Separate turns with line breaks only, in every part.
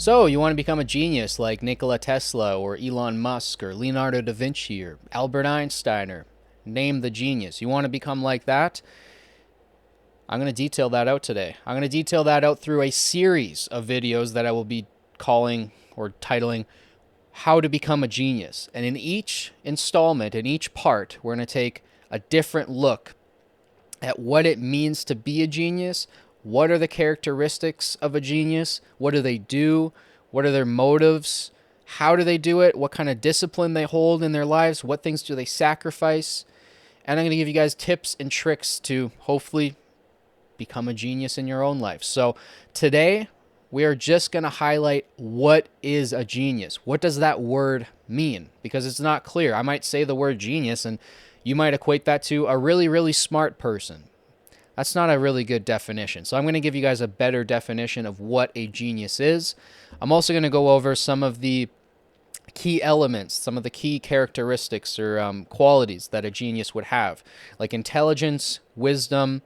So, you want to become a genius like Nikola Tesla or Elon Musk or Leonardo da Vinci or Albert Einstein or name the genius. You want to become like that? I'm going to detail that out today. I'm going to detail that out through a series of videos that I will be calling or titling How to Become a Genius. And in each installment, in each part, we're going to take a different look at what it means to be a genius. What are the characteristics of a genius? What do they do? What are their motives? How do they do it? What kind of discipline they hold in their lives? What things do they sacrifice? And I'm going to give you guys tips and tricks to hopefully become a genius in your own life. So today, we are just going to highlight what is a genius. What does that word mean? Because it's not clear. I might say the word genius and you might equate that to a really, really smart person. That's not a really good definition. So I'm going to give you guys a better definition of what a genius is. I'm also going to go over some of the key elements, some of the key characteristics or qualities that a genius would have, like intelligence, wisdom,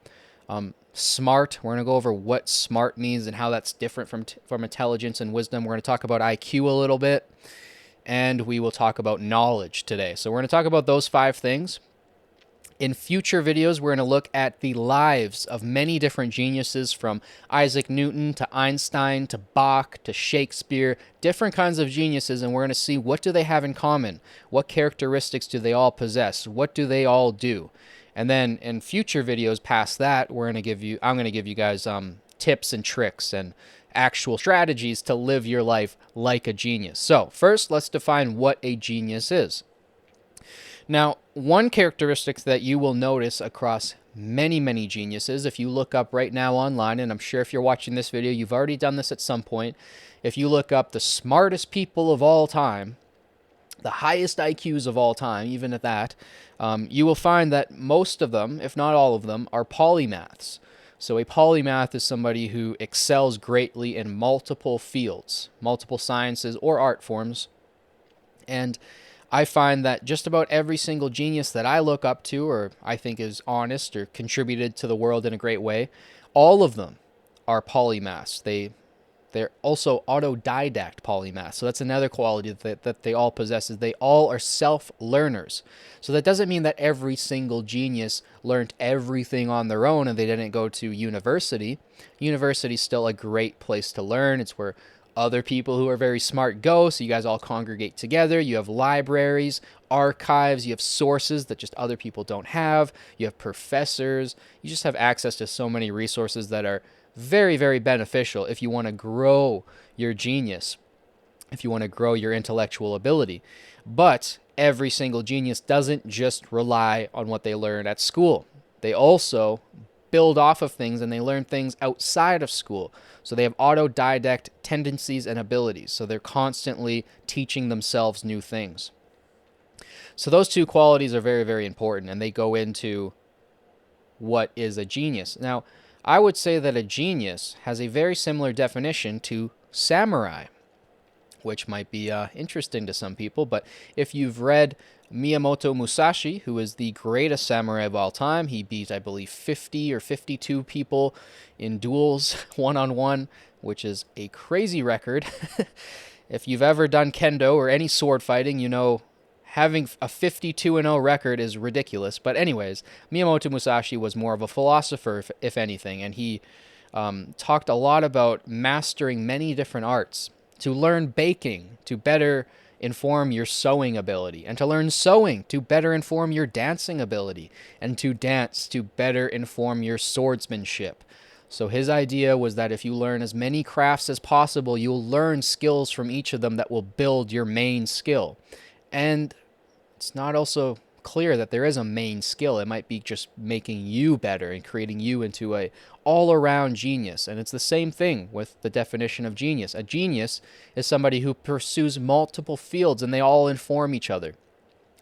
smart. We're going to go over what smart means and how that's different from intelligence and wisdom. We're going to talk about IQ a little bit, and we will talk about knowledge today. So we're going to talk about those 5 things. In future videos, we're going to look at the lives of many different geniuses, from Isaac Newton to Einstein to Bach to Shakespeare, different kinds of geniuses, and we're going to see what do they have in common, what characteristics do they all possess, what do they all do. And then in future videos past that, I'm going to give you guys tips and tricks and actual strategies to live your life like a genius. So first, let's define what a genius is. Now, one characteristic that you will notice across many, many geniuses, if you look up right now online, and I'm sure if you're watching this video, you've already done this at some point, if you look up the smartest people of all time, the highest IQs of all time, even at that, you will find that most of them, if not all of them, are polymaths. So a polymath is somebody who excels greatly in multiple fields, multiple sciences or art forms. And I find that just about every single genius that I look up to or I think is honest or contributed to the world in a great way, all of them are polymaths. They're also autodidact polymaths. So that's another quality that they all possess, is they all are self-learners. So that doesn't mean that every single genius learned everything on their own and they didn't go to university. University is still a great place to learn. It's where other people who are very smart go, so you guys all congregate together. You have libraries, archives, you have sources that just other people don't have. You have professors. You just have access to so many resources that are very, very beneficial if you want to grow your genius, if you want to grow your intellectual ability. But every single genius doesn't just rely on what they learn at school. They also build off of things and they learn things outside of school. So they have autodidact tendencies and abilities. So they're constantly teaching themselves new things. So those 2 qualities are very, very important, and they go into what is a genius. Now, I would say that a genius has a very similar definition to samurai, which might be interesting to some people. But if you've read Miyamoto Musashi, who is the greatest samurai of all time, he beat, I believe, 50 or 52 people in duels one-on-one, which is a crazy record. If you've ever done kendo or any sword fighting, you know having a 52-0 record is ridiculous. But anyways, Miyamoto Musashi was more of a philosopher, if anything, and he talked a lot about mastering many different arts, to learn baking to better inform your sewing ability, and to learn sewing to better inform your dancing ability, and to dance to better inform your swordsmanship. So his idea was that if you learn as many crafts as possible, you'll learn skills from each of them that will build your main skill. And it's not also clear that there is a main skill. It might be just making you better and creating you into a all-around genius. And it's the same thing with the definition of genius. A genius is somebody who pursues multiple fields and they all inform each other.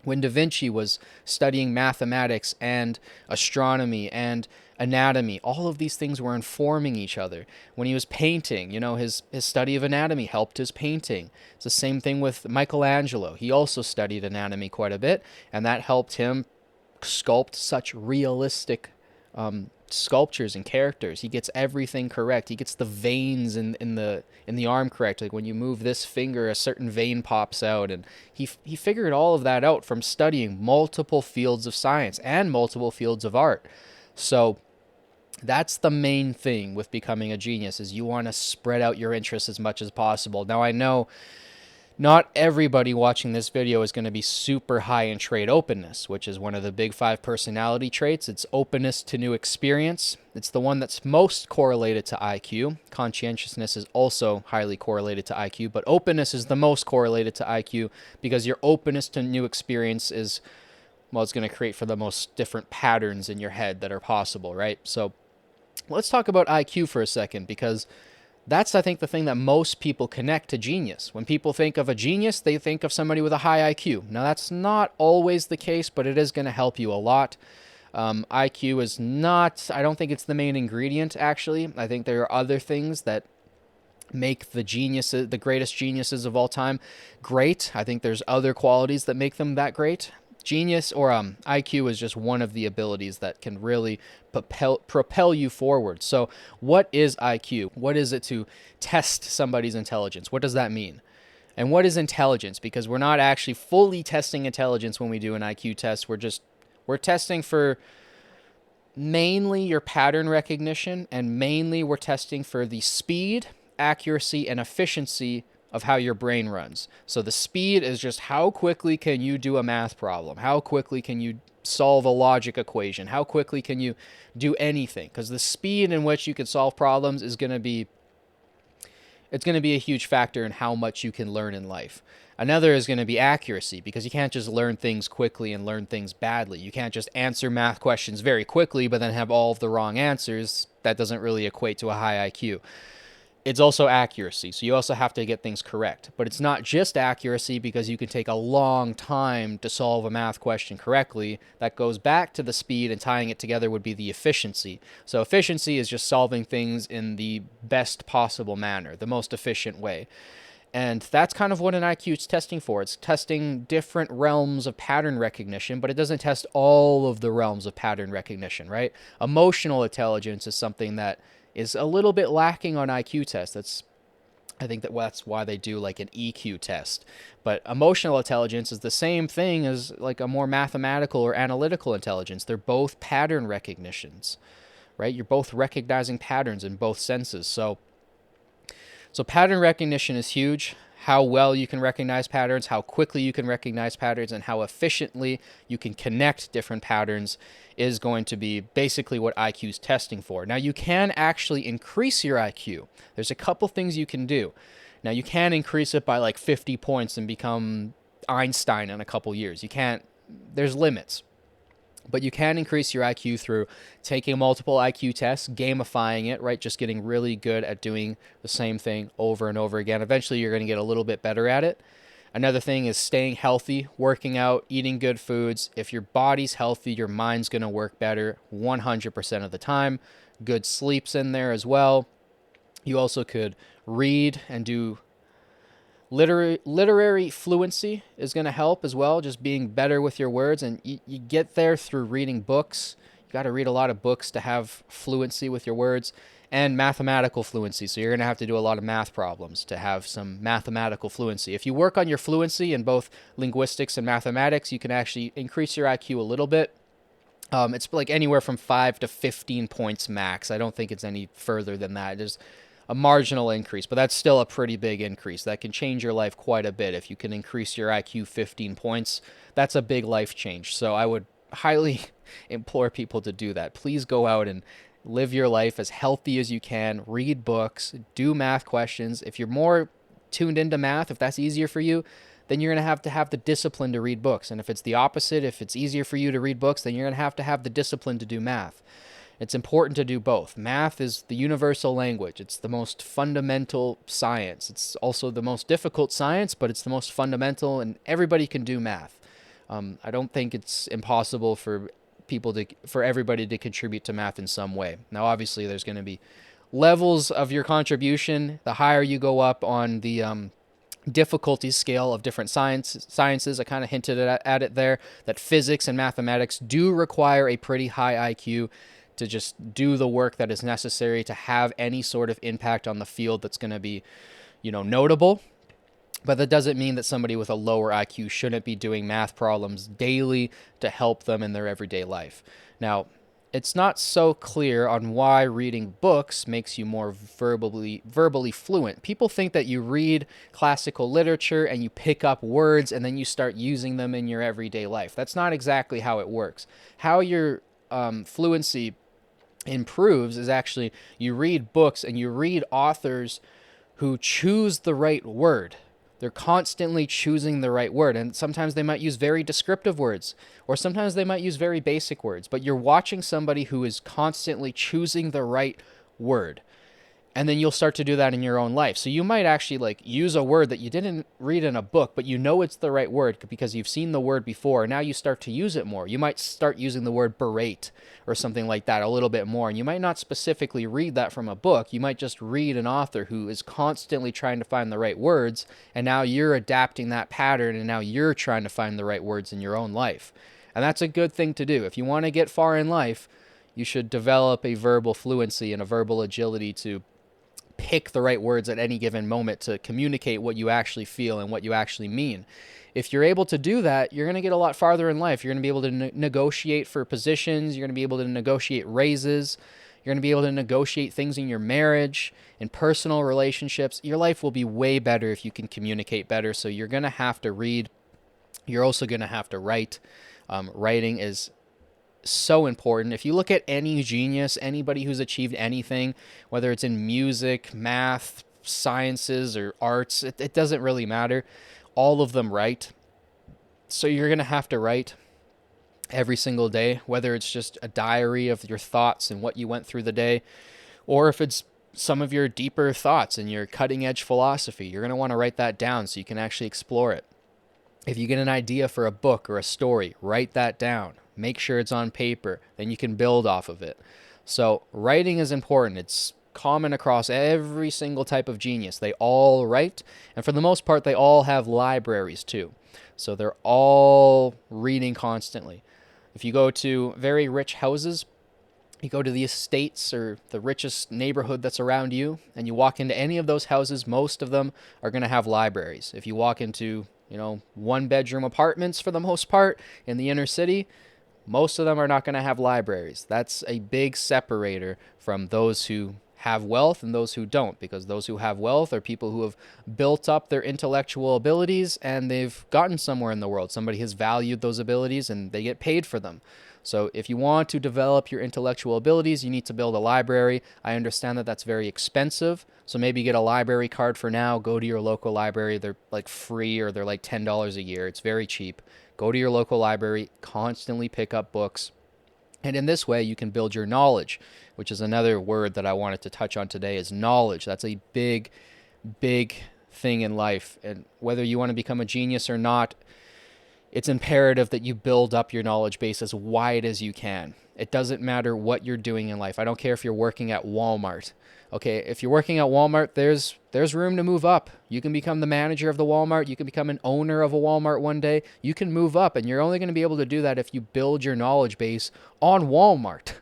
When Da Vinci was studying mathematics and astronomy and anatomy, all of these things were informing each other. When he was painting, his study of anatomy helped his painting. It's the same thing with Michelangelo. He also studied anatomy quite a bit, and that helped him sculpt such realistic sculptures and characters. He gets everything correct. He gets the veins in the arm correct. Like when you move this finger, a certain vein pops out, and he figured all of that out from studying multiple fields of science and multiple fields of art. So that's the main thing with becoming a genius, is you want to spread out your interests as much as possible. Now, I know not everybody watching this video is going to be super high in trait openness, which is one of the big 5 personality traits. It's openness to new experience. It's the one that's most correlated to IQ. Conscientiousness is also highly correlated to IQ, but openness is the most correlated to IQ because your openness to new experience is, well, it's going to create for the most different patterns in your head that are possible, right? So let's talk about IQ for a second, because that's, I think, the thing that most people connect to genius. When people think of a genius, they think of somebody with a high IQ. Now, that's not always the case, but it is going to help you a lot. IQ is not, I don't think it's the main ingredient, actually. I think there are other things that make the geniuses, the greatest geniuses of all time, great. I think there's other qualities that make them that great. Genius or IQ is just one of the abilities that can really propel you forward. So what is IQ? What is it to test somebody's intelligence? What does that mean? And what is intelligence? Because we're not actually fully testing intelligence when we do an IQ test. We're testing for mainly your pattern recognition, and mainly we're testing for the speed, accuracy, and efficiency of how your brain runs. So the speed is just how quickly can you do a math problem? How quickly can you solve a logic equation? How quickly can you do anything? Because the speed in which you can solve problems is going to be, it's going to be a huge factor in how much you can learn in life. Another is going to be accuracy, because you can't just learn things quickly and learn things badly. You can't just answer math questions very quickly but then have all of the wrong answers. That doesn't really equate to a high IQ. It's also accuracy, so you also have to get things correct. But it's not just accuracy, because you can take a long time to solve a math question correctly. That goes back to the speed, and tying it together would be the efficiency. So efficiency is just solving things in the best possible manner, the most efficient way. And that's kind of what an IQ is testing for. It's testing different realms of pattern recognition, but it doesn't test all of the realms of pattern recognition, right? Emotional intelligence is something that is a little bit lacking on IQ tests. I think that's why they do like an EQ test. But emotional intelligence is the same thing as like a more mathematical or analytical intelligence. They're both pattern recognitions, right? You're both recognizing patterns in both senses. So pattern recognition is huge. How well you can recognize patterns, how quickly you can recognize patterns, and how efficiently you can connect different patterns is going to be basically what IQ is testing for. Now, you can actually increase your IQ. There's a couple things you can do. Now, you can increase it by like 50 points and become Einstein in a couple years. You can't, there's limits. But you can increase your IQ through taking multiple IQ tests, gamifying it, right? Just getting really good at doing the same thing over and over again. Eventually, you're going to get a little bit better at it. Another thing is staying healthy, working out, eating good foods. If your body's healthy, your mind's going to work better 100% of the time. Good sleep's in there as well. You also could read and do literary fluency is going to help as well, just being better with your words. And you get there through reading books. You got to read a lot of books to have fluency with your words. And mathematical fluency. So you're going to have to do a lot of math problems to have some mathematical fluency. If you work on your fluency in both linguistics and mathematics, you can actually increase your IQ a little bit. It's like anywhere from 5 to 15 points max. I don't think it's any further than that. There's a marginal increase, but that's still a pretty big increase. That can change your life quite a bit. If you can increase your IQ 15 points, that's a big life change. So I would highly implore people to do that. Please go out and live your life as healthy as you can. Read books, do math questions. If you're more tuned into math, if that's easier for you, then you're going to have the discipline to read books. And if it's the opposite, if it's easier for you to read books, then you're going to have the discipline to do math. It's important to do both. Math is the universal language. It's the most fundamental science. It's also the most difficult science, but it's the most fundamental, and everybody can do math. I don't think it's impossible for everybody to contribute to math in some way. Now, obviously, there's going to be levels of your contribution. The higher you go up on the difficulty scale of different sciences, I kind of hinted at it there, that physics and mathematics do require a pretty high IQ to just do the work that is necessary to have any sort of impact on the field that's going to be, notable. But that doesn't mean that somebody with a lower IQ shouldn't be doing math problems daily to help them in their everyday life. Now, it's not so clear on why reading books makes you more verbally fluent. People think that you read classical literature and you pick up words and then you start using them in your everyday life. That's not exactly how it works. How your fluency improves is actually you read books and you read authors who choose the right word. They're constantly choosing the right word, and sometimes they might use very descriptive words, or sometimes they might use very basic words, but you're watching somebody who is constantly choosing the right word. And then you'll start to do that in your own life. So you might actually use a word that you didn't read in a book, but you know it's the right word because you've seen the word before. And now you start to use it more. You might start using the word berate or something like that a little bit more. And you might not specifically read that from a book. You might just read an author who is constantly trying to find the right words. And now you're adapting that pattern, and now you're trying to find the right words in your own life. And that's a good thing to do. If you want to get far in life, you should develop a verbal fluency and a verbal agility to pick the right words at any given moment to communicate what you actually feel and what you actually mean. If you're able to do that, you're going to get a lot farther in life. You're going to be able to negotiate for positions. You're going to be able to negotiate raises. You're going to be able to negotiate things in your marriage, in personal relationships. Your life will be way better if you can communicate better. So you're going to have to read. You're also going to have to write. Writing is so important. If you look at any genius, anybody who's achieved anything, whether it's in music, math, sciences, or arts, it doesn't really matter. All of them write. So you're going to have to write every single day, whether it's just a diary of your thoughts and what you went through the day, or if it's some of your deeper thoughts and your cutting edge philosophy. You're going to want to write that down so you can actually explore it. If you get an idea for a book or a story, write that down. Make sure it's on paper. Then you can build off of it. So writing is important. It's common across every single type of genius. They all write, and for the most part, they all have libraries too. So they're all reading constantly. If you go to very rich houses, you go to the estates or the richest neighborhood that's around you, and you walk into any of those houses, most of them are going to have libraries. If you walk into, one-bedroom apartments for the most part in the inner city, most of them are not going to have libraries. That's a big separator from those who have wealth and those who don't, because those who have wealth are people who have built up their intellectual abilities and they've gotten somewhere in the world. Somebody has valued those abilities and they get paid for them. So if you want to develop your intellectual abilities, you need to build a library. I understand that that's very expensive. So maybe get a library card for now. Go to your local library. They're free, or they're $10 a year. It's very cheap. Go to your local library, constantly pick up books. And in this way, you can build your knowledge, which is another word that I wanted to touch on today, is knowledge. That's a big, big thing in life. And whether you want to become a genius or not, it's imperative that you build up your knowledge base as wide as you can. It doesn't matter what you're doing in life. I don't care if you're working at Walmart. Okay, if you're working at Walmart, there's room to move up. You can become the manager of the Walmart. You can become an owner of a Walmart one day. You can move up, and you're only going to be able to do that if you build your knowledge base on Walmart.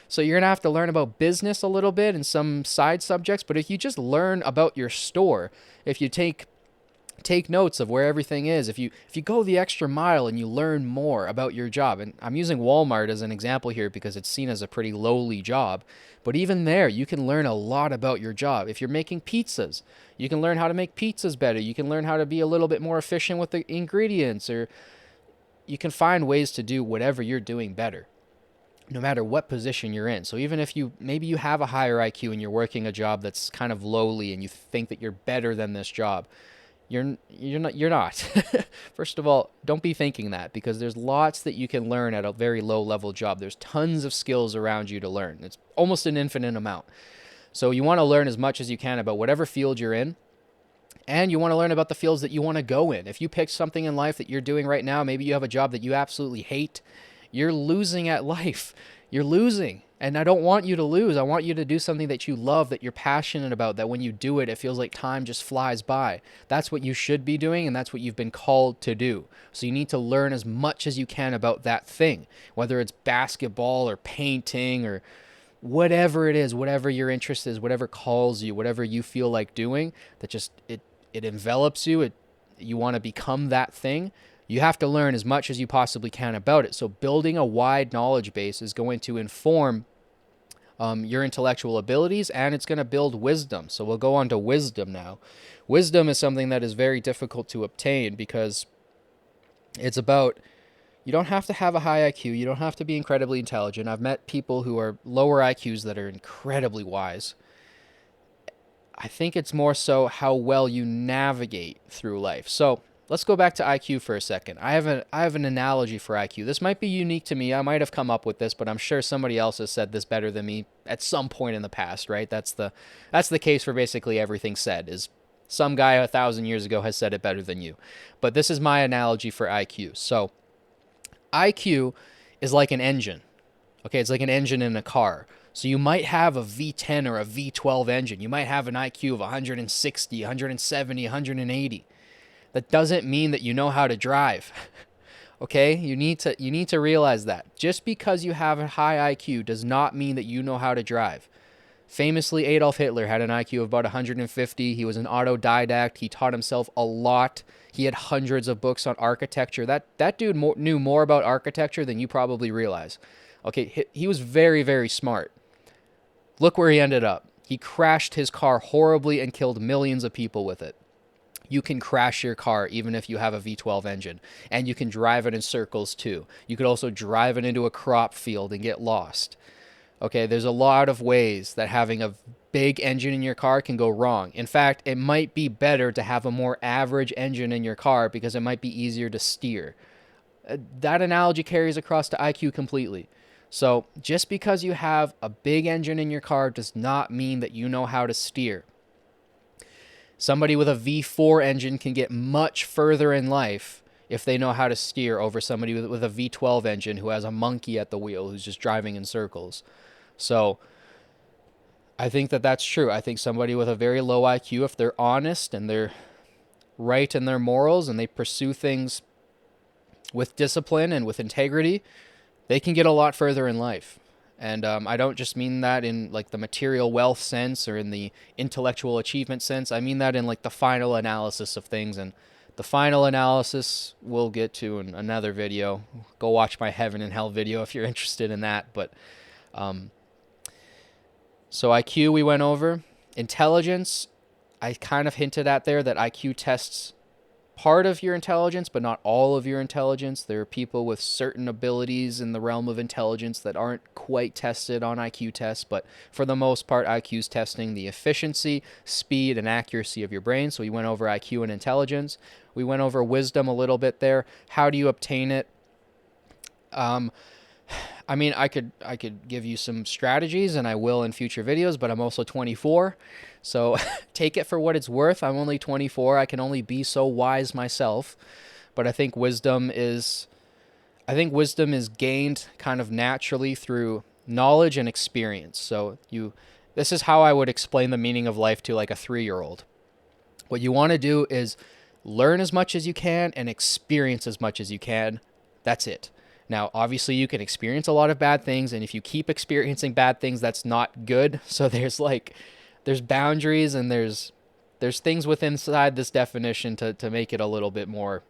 So you're going to have to learn about business a little bit and some side subjects, but if you just learn about your store, if you take notes of where everything is, if you go the extra mile and you learn more about your job, and I'm using Walmart as an example here because it's seen as a pretty lowly job, but even there you can learn a lot about your job. If you're making pizzas, you can learn how to make pizzas better. You can learn how to be a little bit more efficient with the ingredients, or you can find ways to do whatever you're doing better, no matter what position you're in. So even if maybe you have a higher IQ and you're working a job that's kind of lowly and you think that you're better than this job, you're not. First of all, don't be thinking that, because there's lots that you can learn at a very low level job. There's tons of skills around you to learn. It's almost an infinite amount. So you want to learn as much as you can about whatever field you're in, and you want to learn about the fields that you want to go in. If you pick something in life that you're doing right now, maybe you have a job that you absolutely hate, you're losing at life. You're losing. And I don't want you to lose. I want you to do something that you love, that you're passionate about, that when you do it, it feels like time just flies by. That's what you should be doing, and that's what you've been called to do. So you need to learn as much as you can about that thing, whether it's basketball or painting or whatever it is, whatever your interest is, whatever calls you, whatever you feel like doing, that just it envelops you. You want to become that thing. You have to learn as much as you possibly can about it. So building a wide knowledge base is going to inform your intellectual abilities, and it's going to build wisdom. So we'll go on to wisdom now. Wisdom is something that is very difficult to obtain because it's about, you don't have to have a high IQ. You don't have to be incredibly intelligent. I've met people who are lower IQs that are incredibly wise. I think it's more so how well you navigate through life. So let's go back to IQ for a second. I have an analogy for IQ. This might be unique to me. I might have come up with this, but I'm sure somebody else has said this better than me at some point in the past, right? That's the case for basically everything said, is some guy 1,000 years ago has said it better than you. But this is my analogy for IQ. So IQ is like an engine. Okay, it's like an engine in a car. So you might have a V10 or a V12 engine. You might have an IQ of 160, 170, 180. That doesn't mean that you know how to drive. Okay? You need to realize that. Just because you have a high IQ does not mean that you know how to drive. Famously, Adolf Hitler had an IQ of about 150. He was an autodidact. He taught himself a lot. He had hundreds of books on architecture. That dude knew more about architecture than you probably realize. Okay, he was very, very smart. Look where he ended up. He crashed his car horribly and killed millions of people with it. You can crash your car even if you have a V12 engine, and you can drive it in circles too. You could also drive it into a crop field and get lost. Okay, there's a lot of ways that having a big engine in your car can go wrong. In fact, it might be better to have a more average engine in your car because it might be easier to steer. That analogy carries across to IQ completely. So just because you have a big engine in your car does not mean that you know how to steer. Somebody with a V4 engine can get much further in life if they know how to steer over somebody with a V12 engine who has a monkey at the wheel who's just driving in circles. So I think that that's true. I think somebody with a very low IQ, if they're honest and they're right in their morals and they pursue things with discipline and with integrity, they can get a lot further in life. And I don't just mean that in like the material wealth sense or in the intellectual achievement sense. I mean that in like the final analysis of things. And the final analysis we'll get to in another video. Go watch my heaven and hell video if you're interested in that. But so IQ we went over. Intelligence, I kind of hinted at there that IQ tests part of your intelligence, but not all of your intelligence. There are people with certain abilities in the realm of intelligence that aren't quite tested on IQ tests, but for the most part, IQ is testing the efficiency, speed, and accuracy of your brain. So we went over IQ and intelligence. We went over wisdom a little bit there. How do you obtain it? I mean, I could give you some strategies, and I will in future videos, but I'm also 24, so take it for what it's worth. I'm only 24. I can only be so wise myself, but I think wisdom is gained kind of naturally through knowledge and experience. So this is how I would explain the meaning of life to like a 3-year-old. What you want to do is learn as much as you can and experience as much as you can. That's it. Now, obviously, you can experience a lot of bad things, and if you keep experiencing bad things, that's not good. So there's boundaries, and there's things within inside this definition to make it a little bit more,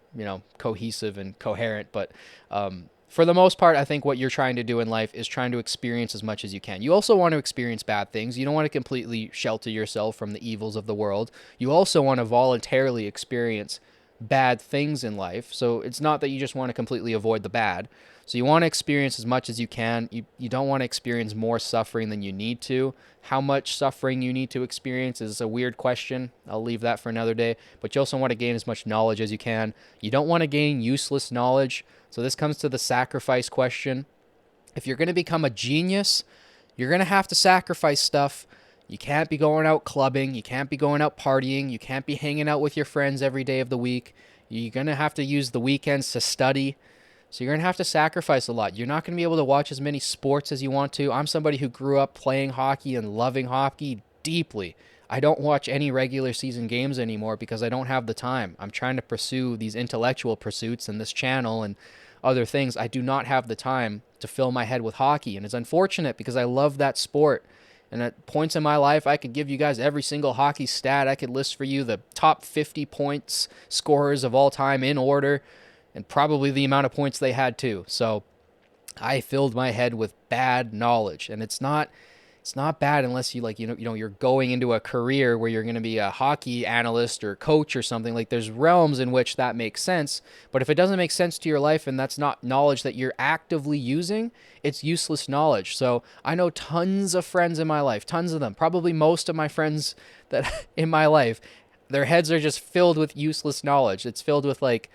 cohesive and coherent. But for the most part, I think what you're trying to do in life is trying to experience as much as you can. You also want to experience bad things. You don't want to completely shelter yourself from the evils of the world. You also want to voluntarily experience bad things in life. So it's not that you just want to completely avoid the bad. So you want to experience as much as you can. You don't want to experience more suffering than you need to. How much suffering you need to experience is a weird question. I'll leave that for another day. But you also want to gain as much knowledge as you can. You don't want to gain useless knowledge. So this comes to the sacrifice question. If you're going to become a genius, you're going to have to sacrifice stuff. You can't be going out clubbing. You can't be going out partying. You can't be hanging out with your friends every day of the week. You're going to have to use the weekends to study. So you're going to have to sacrifice a lot. You're not going to be able to watch as many sports as you want to. I'm somebody who grew up playing hockey and loving hockey deeply. I don't watch any regular season games anymore because I don't have the time. I'm trying to pursue these intellectual pursuits and this channel and other things. I do not have the time to fill my head with hockey. And it's unfortunate because I love that sport. And at points in my life, I could give you guys every single hockey stat. I could list for you the top 50 points scorers of all time in order, and probably the amount of points they had too. So I filled my head with bad knowledge, and it's not bad unless you're going into a career where you're going to be a hockey analyst or coach or something. Like, there's realms in which that makes sense, but if it doesn't make sense to your life and that's not knowledge that you're actively using, it's useless knowledge. So I know tons of friends in my life, tons of them, probably most of my friends that in my life, their heads are just filled with useless knowledge. It's filled with like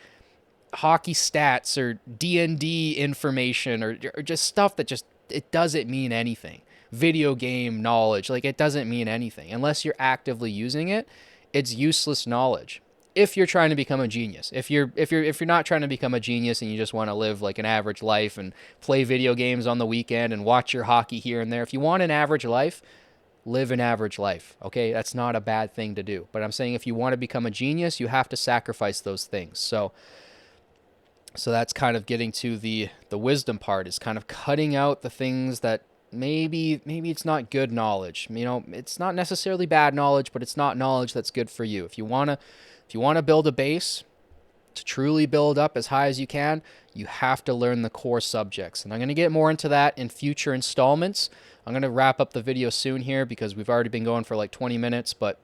hockey stats or D&D information or just stuff that just, it doesn't mean anything. Video game knowledge, like, it doesn't mean anything unless you're actively using it. It's useless knowledge if you're trying to become a genius. If you're not trying to become a genius and you just want to live like an average life and play video games on the weekend and watch your hockey here and there, if you want an average life, live an average life. Okay, that's not a bad thing to do, but I'm saying if you want to become a genius, you have to sacrifice those things. So that's kind of getting to the wisdom part, is kind of cutting out the things that maybe it's not good knowledge. It's not necessarily bad knowledge, but it's not knowledge that's good for you. If you want to build a base to truly build up as high as you can, you have to learn the core subjects. And I'm going to get more into that in future installments. I'm going to wrap up the video soon here because we've already been going for like 20 minutes, but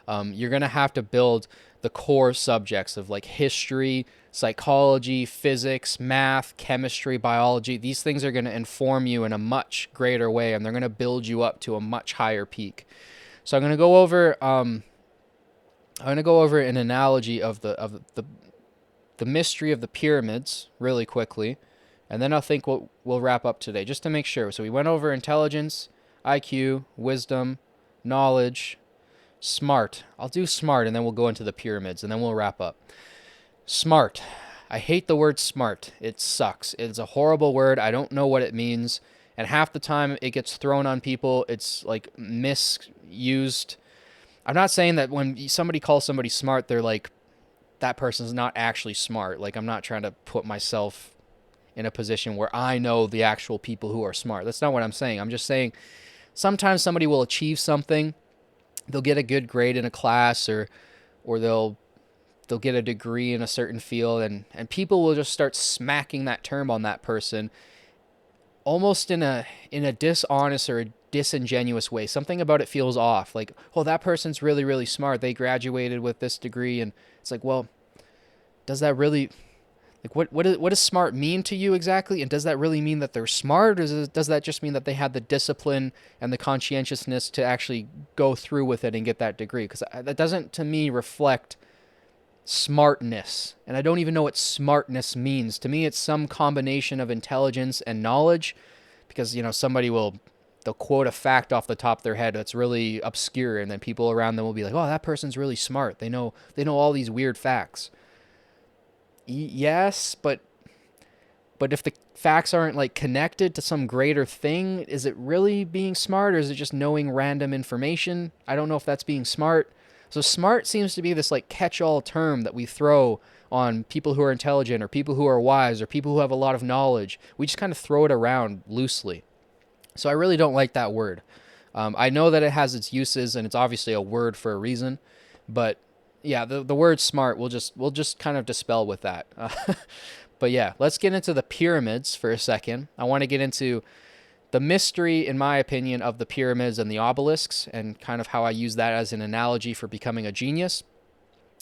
you're going to have to build the core subjects of like history, psychology, physics, math, chemistry, biology. These things are going to inform you in a much greater way, and they're going to build you up to a much higher peak. So I'm going to go over an analogy of the mystery of the pyramids really quickly, and then I think we'll wrap up today just to make sure. So we went over intelligence, IQ, wisdom, knowledge, smart. I'll do smart, and then we'll go into the pyramids, and then we'll wrap up. Smart. I hate the word smart. It sucks. It's a horrible word. I don't know what it means, and half the time it gets thrown on people. It's like misused. I'm not saying that when somebody calls somebody smart, they're like, that person's not actually smart. Like, I'm not trying to put myself in a position where I know the actual people who are smart. That's not what I'm saying. I'm just saying sometimes somebody will achieve something. They'll get a good grade in a class, or they'll get a degree in a certain field, and people will just start smacking that term on that person almost in a dishonest or a disingenuous way. Something about it feels off. Like, oh, that person's really, really smart. They graduated with this degree. And it's like, well, does that really, like, what does smart mean to you exactly? And does that really mean that they're smart, or does that just mean that they had the discipline and the conscientiousness to actually go through with it and get that degree? Because that doesn't, to me, reflect smartness. And I don't even know what smartness means. To me, it's some combination of intelligence and knowledge, because, they'll quote a fact off the top of their head that's really obscure, and then people around them will be like, oh, that person's really smart. They know all these weird facts. Yes, but if the facts aren't like connected to some greater thing, is it really being smart, or is it just knowing random information? I don't know if that's being smart. So smart seems to be this like catch-all term that we throw on people who are intelligent, or people who are wise, or people who have a lot of knowledge. We just kind of throw it around loosely. So I really don't like that word. I know that it has its uses, and it's obviously a word for a reason, but yeah, the word smart, we'll just kind of dispel with that. But yeah, let's get into the pyramids for a second. I want to get into the mystery, in my opinion, of the pyramids and the obelisks, and kind of how I use that as an analogy for becoming a genius.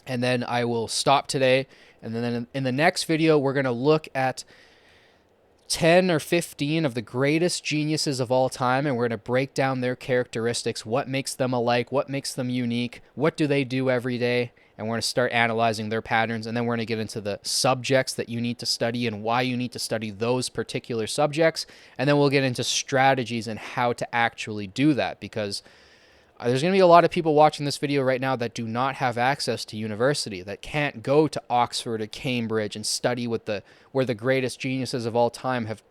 And then I will stop today, and then in the next video, we're going to look at 10 or 15 of the greatest geniuses of all time, and we're going to break down their characteristics, what makes them alike, what makes them unique, what do they do every day, and we're going to start analyzing their patterns, and then we're going to get into the subjects that you need to study and why you need to study those particular subjects, and then we'll get into strategies and how to actually do that, because There's going to be a lot of people watching this video right now that do not have access to university, that can't go to Oxford or Cambridge and study with where the greatest geniuses of all time have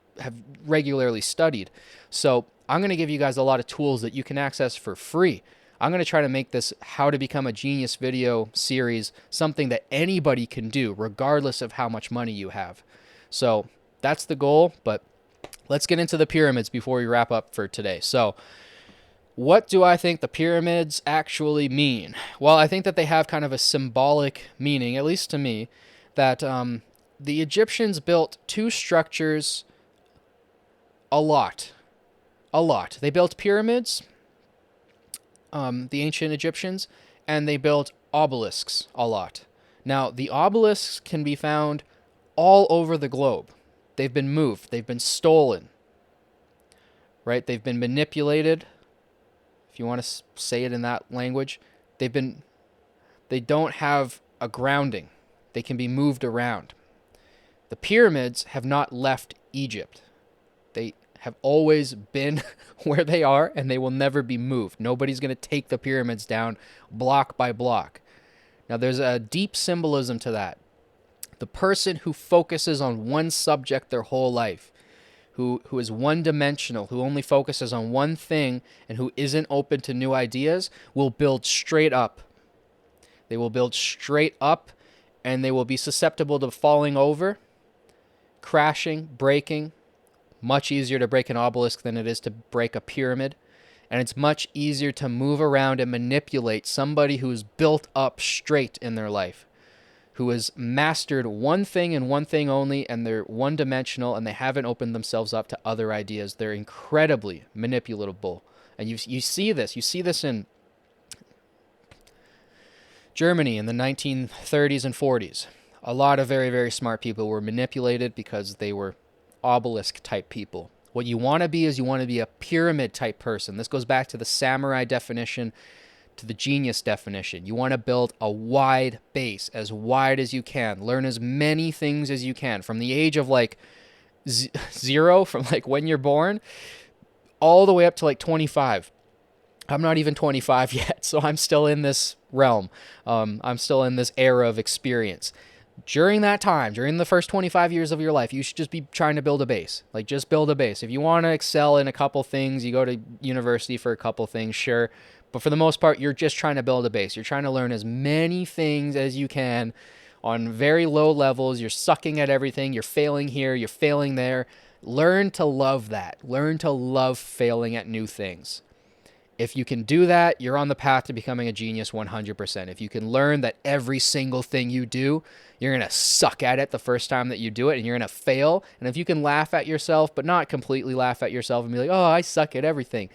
regularly studied. So I'm going to give you guys a lot of tools that you can access for free. I'm going to try to make this How to Become a Genius video series something that anybody can do, regardless of how much money you have. So that's the goal, but let's get into the pyramids before we wrap up for today. So what do I think the pyramids actually mean? Well, I think that they have kind of a symbolic meaning, at least to me, that the Egyptians built two structures a lot. They built pyramids, the ancient Egyptians, and they built obelisks a lot. Now, the obelisks can be found all over the globe. They've been moved. They've been stolen. Right? They've been manipulated. If you want to say it in that language, they don't have a grounding. They can be moved around. The pyramids have not left Egypt. They have always been where they are, and they will never be moved. Nobody's going to take the pyramids down block by block. Now, there's a deep symbolism to that. The person who focuses on one subject their whole life, who is one-dimensional, who only focuses on one thing, and who isn't open to new ideas, will build straight up. They will build straight up, and they will be susceptible to falling over, crashing, breaking. Much easier to break an obelisk than it is to break a pyramid. And it's much easier to move around and manipulate somebody who's built up straight in their life, who has mastered one thing and one thing only, and they're one-dimensional, and they haven't opened themselves up to other ideas. They're incredibly manipulatable. And you see this. You see this in Germany in the 1930s and 40s. A lot of very, very smart people were manipulated because they were obelisk-type people. What you want to be is you want to be a pyramid-type person. This goes back to the samurai definition, to the genius definition. You want to build a wide base, as wide as you can. Learn as many things as you can from the age of like zero, from like when you're born, all the way up to like 25. I'm not even 25 yet, so I'm still in this realm. I'm still in this era of experience. During that time, during the first 25 years of your life, you should just be trying to build a base. Like, just build a base. If you want to excel in a couple things, you go to university for a couple things, sure. But for the most part, you're just trying to build a base. You're trying to learn as many things as you can on very low levels. You're sucking at everything. You're failing here. You're failing there. Learn to love that. Learn to love failing at new things. If you can do that, you're on the path to becoming a genius 100%. If you can learn that every single thing you do, you're going to suck at it the first time that you do it, and you're going to fail. And if you can laugh at yourself, but not completely laugh at yourself and be like, oh, I suck at everything.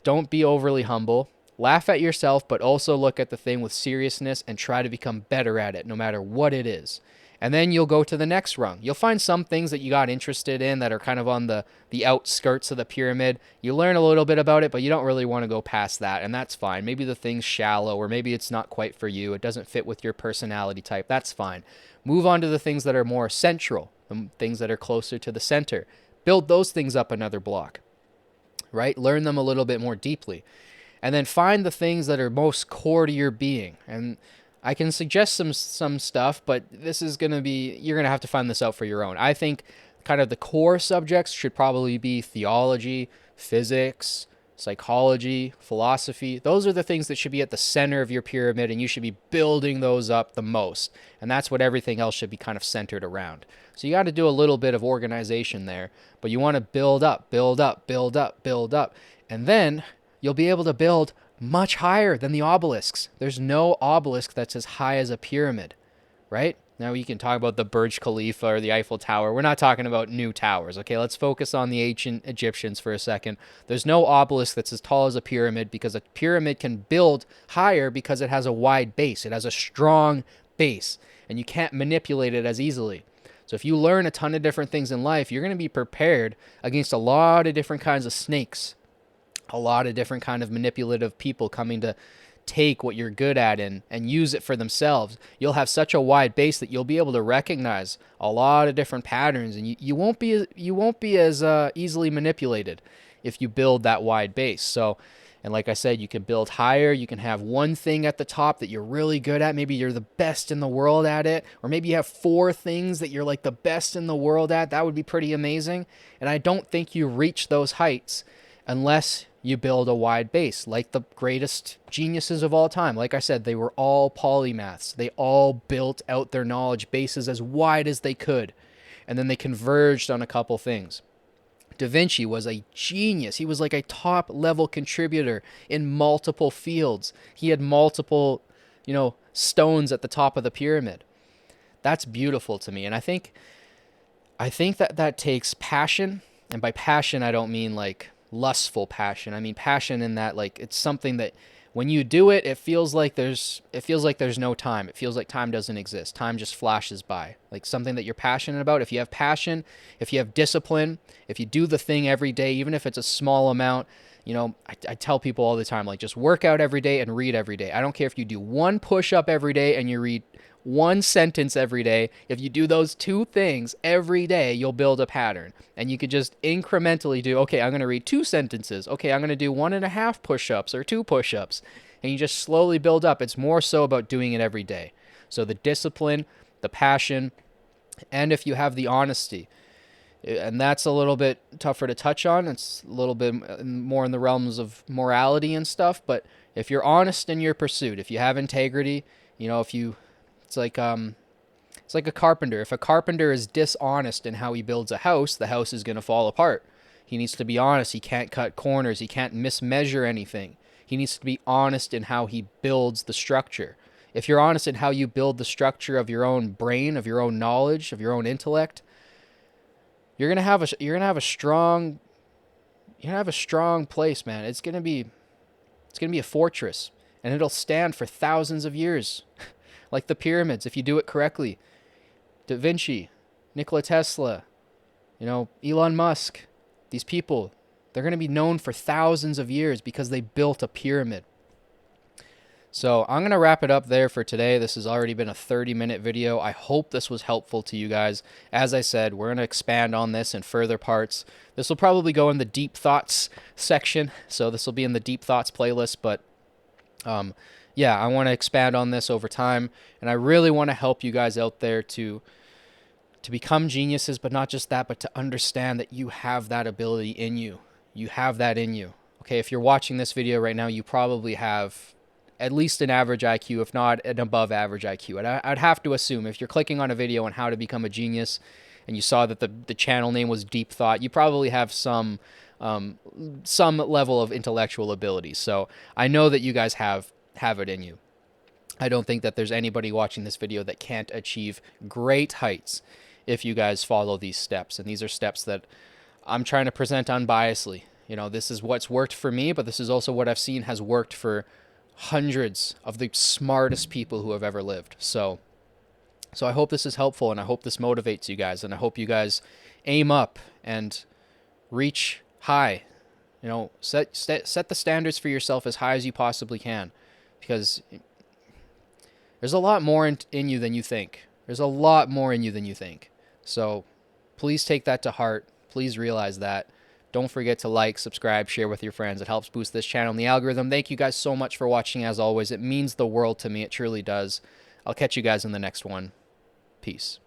Don't be overly humble. Laugh at yourself, but also look at the thing with seriousness and try to become better at it, no matter what it is. And then you'll go to the next rung. You'll find some things that you got interested in that are kind of on the outskirts of the pyramid. You learn a little bit about it, but you don't really want to go past that, and that's fine. Maybe the thing's shallow, or maybe it's not quite for you. It doesn't fit with your personality type. That's fine. Move on to the things that are more central, the things that are closer to the center. Build those things up another block, right? Learn them a little bit more deeply. And then find the things that are most core to your being. And I can suggest some stuff, but this is going to be, you're going to have to find this out for your own. I think kind of the core subjects should probably be theology, physics, psychology, philosophy. Those are the things that should be at the center of your pyramid, and you should be building those up the most. And that's what everything else should be kind of centered around. So you got to do a little bit of organization there, but you want to build up, build up, build up, build up. And then you'll be able to build much higher than the obelisks. There's no obelisk that's as high as a pyramid, right? Now you can talk about the Burj Khalifa or the Eiffel Tower. We're not talking about new towers, okay? Let's focus on the ancient Egyptians for a second. There's no obelisk that's as tall as a pyramid, because a pyramid can build higher because it has a wide base. It has a strong base, and you can't manipulate it as easily. So if you learn a ton of different things in life, you're going to be prepared against a lot of different kinds of snakes, a lot of different kind of manipulative people coming to take what you're good at and use it for themselves. You'll have such a wide base that you'll be able to recognize a lot of different patterns, and you won't be as easily manipulated if you build that wide base. So, And like I said, you can build higher. You can have one thing at the top that you're really good at. Maybe you're the best in the world at it. Or maybe you have 4 things that you're like the best in the world at. That would be pretty amazing. And I don't think you reach those heights unless you build a wide base, like the greatest geniuses of all time. Like I said, they were all polymaths. They all built out their knowledge bases as wide as they could. And then they converged on a couple things. Da Vinci was a genius. He was like a top level contributor in multiple fields. He had multiple, stones at the top of the pyramid. That's beautiful to me. And I think that takes passion. And by passion, I don't mean like lustful passion. I mean passion in that like it's something that when you do it, it feels like there's no time. It feels like time doesn't exist. Time just flashes by. Like something that you're passionate about. If you have passion, if you have discipline, if you do the thing every day, even if it's a small amount, I tell people all the time, like just work out every day and read every day. I don't care if you do 1 push-up every day and you read 1 sentence every day. If you do those 2 things every day, you'll build a pattern. And you could just incrementally do, okay, I'm going to read 2 sentences. Okay, I'm going to do 1.5 push-ups or 2 push-ups. And you just slowly build up. It's more so about doing it every day. So the discipline, the passion, and if you have the honesty. And that's a little bit tougher to touch on. It's a little bit more in the realms of morality and stuff. But if you're honest in your pursuit, if you have integrity, it's like a carpenter. If a carpenter is dishonest in how he builds a house, the house is going to fall apart. He needs to be honest. He can't cut corners. He can't mismeasure anything. He needs to be honest in how he builds the structure. If you're honest in how you build the structure of your own brain, of your own knowledge, of your own intellect, you're gonna have a strong place, man. It's gonna be a fortress, and it'll stand for thousands of years. Like the pyramids, if you do it correctly. Da Vinci, Nikola Tesla, Elon Musk, these people, they're going to be known for thousands of years because they built a pyramid. So I'm going to wrap it up there for today. This has already been a 30-minute video. I hope this was helpful to you guys. As I said, we're going to expand on this in further parts. This will probably go in the deep thoughts section. So this will be in the deep thoughts playlist, but yeah, I want to expand on this over time, and I really want to help you guys out there to become geniuses, but not just that, but to understand that you have that ability in you. You have that in you. Okay, if you're watching this video right now, you probably have at least an average IQ, if not an above average IQ. And I'd have to assume if you're clicking on a video on how to become a genius and you saw that the channel name was Deep Thought, you probably have some level of intellectual ability. So I know that you guys have it in you. I don't think that there's anybody watching this video that can't achieve great heights if you guys follow these steps. And these are steps that I'm trying to present unbiasedly. This is what's worked for me, but this is also what I've seen has worked for hundreds of the smartest people who have ever lived. So I hope this is helpful, and I hope this motivates you guys, and I hope you guys aim up and reach high. Set the standards for yourself as high as you possibly can, because there's a lot more in you than you think. There's a lot more in you than you think. So please take that to heart. Please realize that. Don't forget to like, subscribe, share with your friends. It helps boost this channel and the algorithm. Thank you guys so much for watching, as always. It means the world to me. It truly does. I'll catch you guys in the next one. Peace.